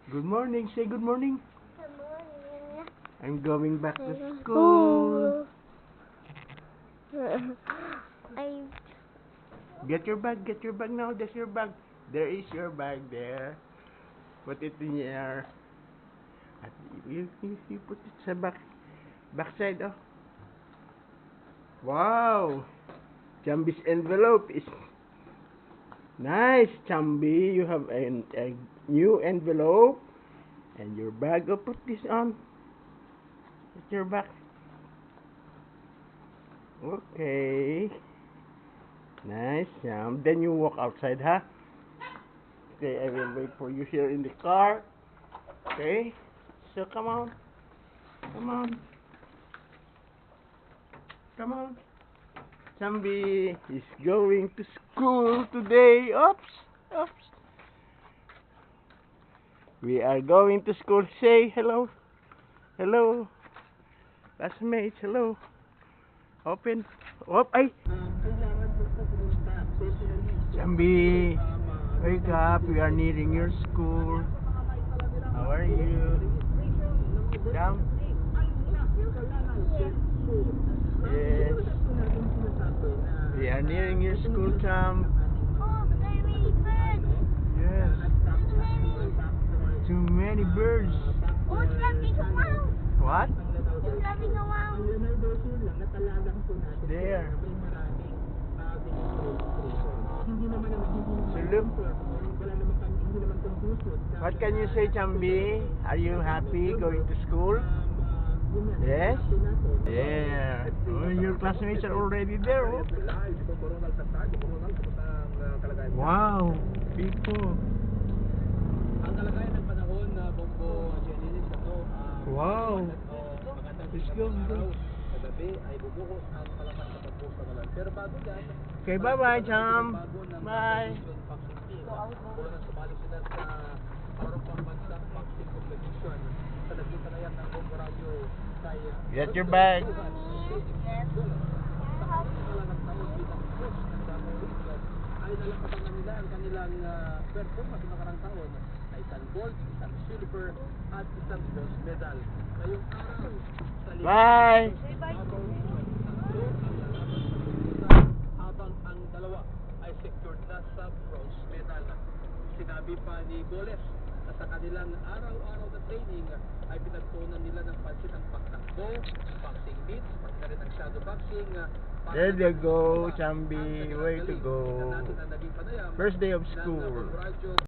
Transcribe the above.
Good morning. Say good morning. Good morning. I'm going back to school. Get your bag. Get your bag now. That's your bag. There is your bag there. Put it in here. At you put it sa backside. Oh. Wow. Chambi's envelope is nice. Chambi, you have a new envelope and your bag. Oh, put this on. It's your bag. Okay. Nice, Cham. Then you walk outside, huh? Okay, I will wait for you here in the car. Okay. So come on. Come on. Come on. Chambi is going to school today. Oops. Oops. We are going to school. Say hello. Hello. Classmates, hello. Open. Op, ay. Chambi, wake up. We are nearing your school. How are you? Down? Yes. We are nearing your school, Cham. Oh, there are many birds. Yes. Too many birds. Oh, it's flapping around. What? It's flapping around. There. So look. What can you say, Chambi? Are you happy going to school? Yes? Yeah. Oh, your classmates are already there. Oh. Wow. People. Wow. Let's go. Okay, bye-bye, Cham. Bye. Get your bag. Ay nalampasan nila ang kanilang performance sa nakarang taon ay isang gold, isang silver at isang bronze medal. Ngayong araw sa Bye. habang ang dalawa ay secured na sa bronze medal. Sinabi pa ni Goles na sa kanilang araw-araw na training ay pinagtuunan nila ng pansin ang pagtakbo, boxing beats, pati na rin ang shadow boxing. There they go, Chambi. Way to go. First day of school.